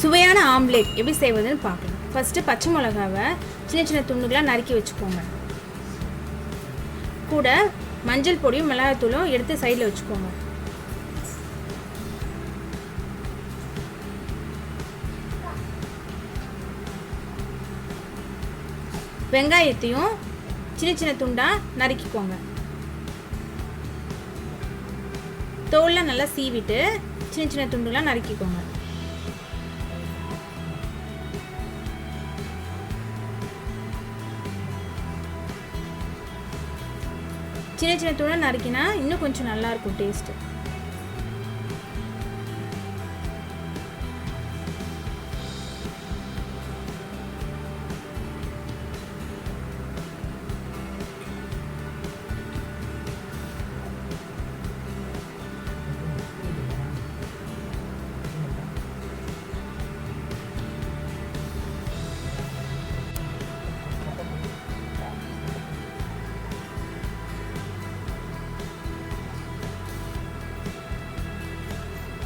சுவையான ஆம்லேட் எப்படி செய்வதுன்னு பார்க்கலாம். ஃபஸ்ட்டு பச்சை மிளகாவை சின்ன சின்ன துண்டுகளாக நறுக்கி வச்சுக்கோங்க. கூட மஞ்சள் பொடியும் மிளகாத்தூளும் எடுத்து சைடில் வச்சுக்கோங்க. வெங்காயத்தையும் சின்ன சின்ன துண்டாக நறுக்கிக்கோங்க. தோலில் நல்லா சீவிட்டு சின்ன சின்ன துண்டுகளாக நறுக்கிக்கோங்க. சின்ன சின்ன துண்டாக நறுக்கினா இன்னும் கொஞ்சம் நல்லாயிருக்கும் டேஸ்ட்டு.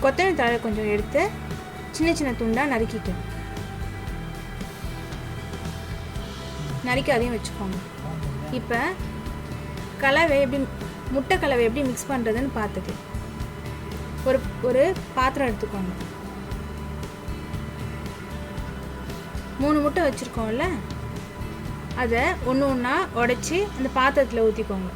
கொத்தமல்லி தழை கொஞ்சம் எடுத்து சின்ன சின்ன துண்டாக நறுக்கி அதையும் வச்சுக்கோங்க. இப்போ கலவை எப்படி முட்டை கலவை எப்படி மிக்ஸ் பண்ணுறதுன்னு பார்த்துட்டு ஒரு பாத்திரம் எடுத்துக்கோங்க. 3 முட்டை வச்சுருக்கோம்ல, அதை ஒன்று ஒன்றா உடச்சி அந்த பாத்திரத்தில் ஊற்றிக்கோங்க.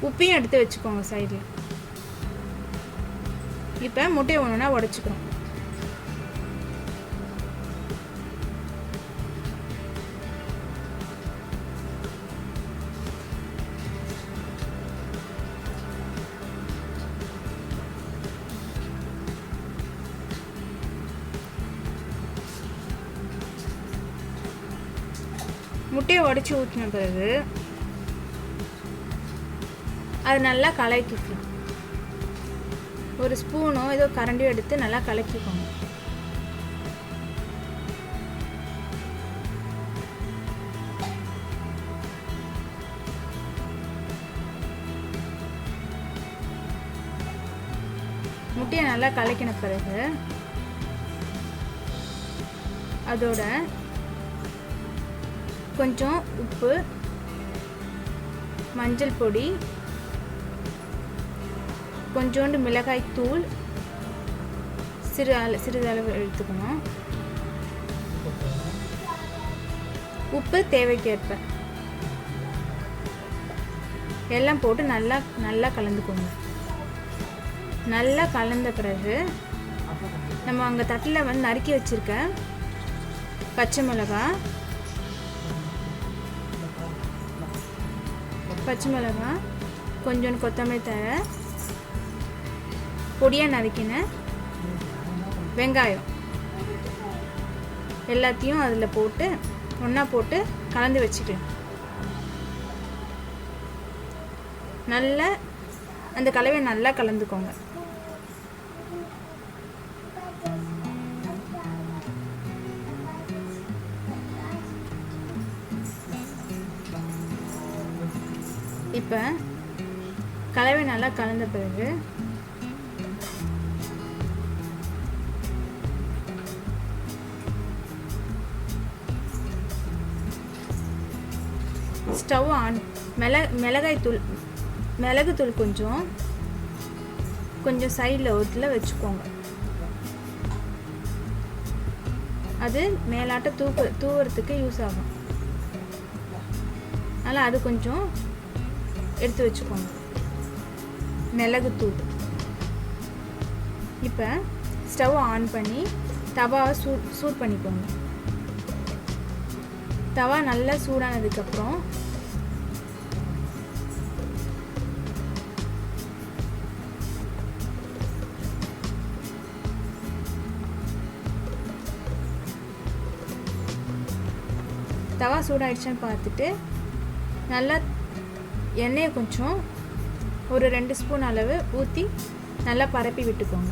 உப்பையும் எடுத்து வச்சுக்கோங்க சைடில். இப்போ முட்டையை ஒன்றுனா உடச்சிக்கிறோம். முட்டையை உடச்சி ஊற்றின பிறகு அது நல்லா கலக்கிக்கலாம். ஒரு ஸ்பூனோ ஏதோ கரண்டியோ எடுத்து நல்லா கலக்கிக்கோங்க. முட்டையை நல்லா கலக்கின பிறகு அதோட கொஞ்சம் உப்பு, மஞ்சள் பொடி, கொஞ்சோண்டு மிளகாய் தூள் சிறிதளவு எடுத்துக்கணும். உப்பு தேவைக்கேற்ப எல்லாம் போட்டு நல்லா கலந்துக்கோங்க. நல்லா கலந்த பிறகு நம்ம அங்கே தட்டில் வந்து நறுக்கி வச்சுருக்க பச்சை மிளகாய் கொஞ்சோண்டு கொத்தமல்லி தழை, பொடியாக நறுக்கின வெங்காயம் எல்லாத்தையும் அதில் போட்டு ஒன்றா போட்டு கலந்து வச்சுக்கலாம். நல்லா அந்த கலவையை நல்லா கலந்துக்கோங்க. இப்போ கலவை நல்லா கலந்த பிறகு ஸ்டவ் ஆன். மிளகுத்தூள் கொஞ்சம் சைடில் ஒருத்தில் வச்சுக்கோங்க. அது மேலாட்ட தூவுறதுக்கு யூஸ் ஆகும். அதனால் அது கொஞ்சம் எடுத்து வச்சுக்கோங்க, மிளகுத்தூள். இப்போ ஸ்டவ் ஆன் பண்ணி தவாவை சூட் பண்ணிக்கோங்க. தவா நல்லா சூடானதுக்கப்புறம் தவா சூடாயிடுச்சுன்னு பார்த்துட்டு நல்லா எண்ணெயை கொஞ்சம் ஒரு 2 ஸ்பூன் அளவு ஊற்றி நல்லா பரப்பி விட்டுக்கோங்க.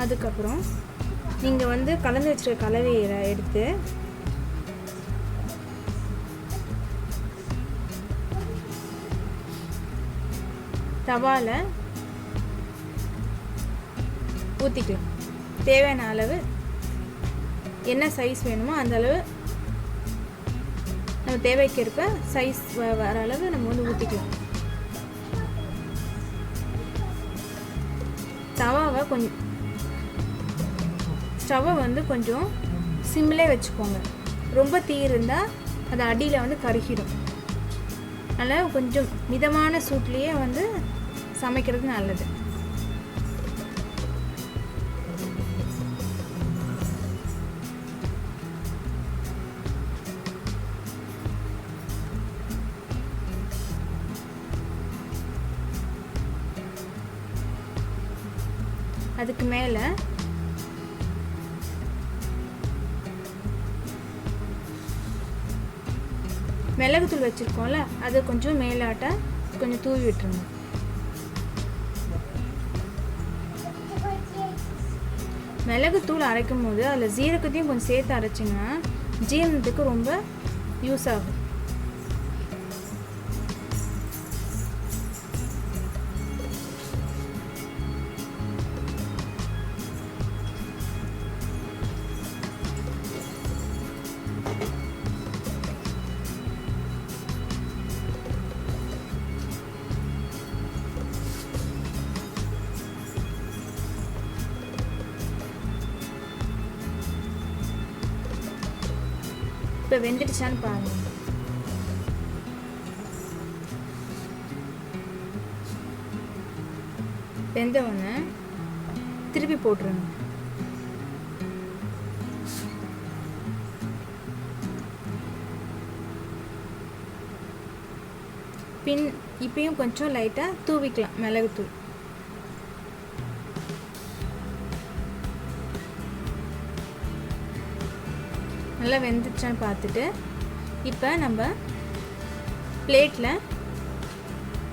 அதுக்கப்புறம் நீங்கள் வந்து கலந்து வச்சுருக்க கலவையை எடுத்து தவாவில் ஊற்றிக்கலாம். தேவையான அளவு என்ன சைஸ் வேணுமோ அந்த அளவு நம்ம தேவைக்கேற்ப சைஸ் வர அளவு நம்ம வந்து ஊற்றிக்கலாம். ஸ்டவ்வை வந்து கொஞ்சம் சிம்மிலே வச்சுக்கோங்க. ரொம்ப தீ இருந்தால் அது அடியில் வந்து கருகிடும். அதனால் கொஞ்சம் மிதமான சூட்லேயே வந்து சமைக்கிறது நல்லது. அதுக்கு மேலே மிளகுத்தூள் வச்சுருக்கோம்ல, அதை கொஞ்சம் மேலாட்ட கொஞ்சம் தூவி விட்டுருங்க. மிளகுத்தூள் அரைக்கும் போது அதில் ஜீரகத்தையும் கொஞ்சம் சேர்த்து அரைச்சிங்கன்னா ஜீரணத்துக்கு ரொம்ப யூஸ் ஆகும். இப்போ வெந்துடுச்சான்னு பாருங்கள். வெந்தவுடனே திருப்பி போட்டுருங்க. இப்பயும் கொஞ்சம் லைட்டாக தூவிக்கலாம் மிளகுத்தூள். நல்லா வெந்துச்சான்னு பார்த்துட்டு இப்போ நம்ம பிளேட்டில்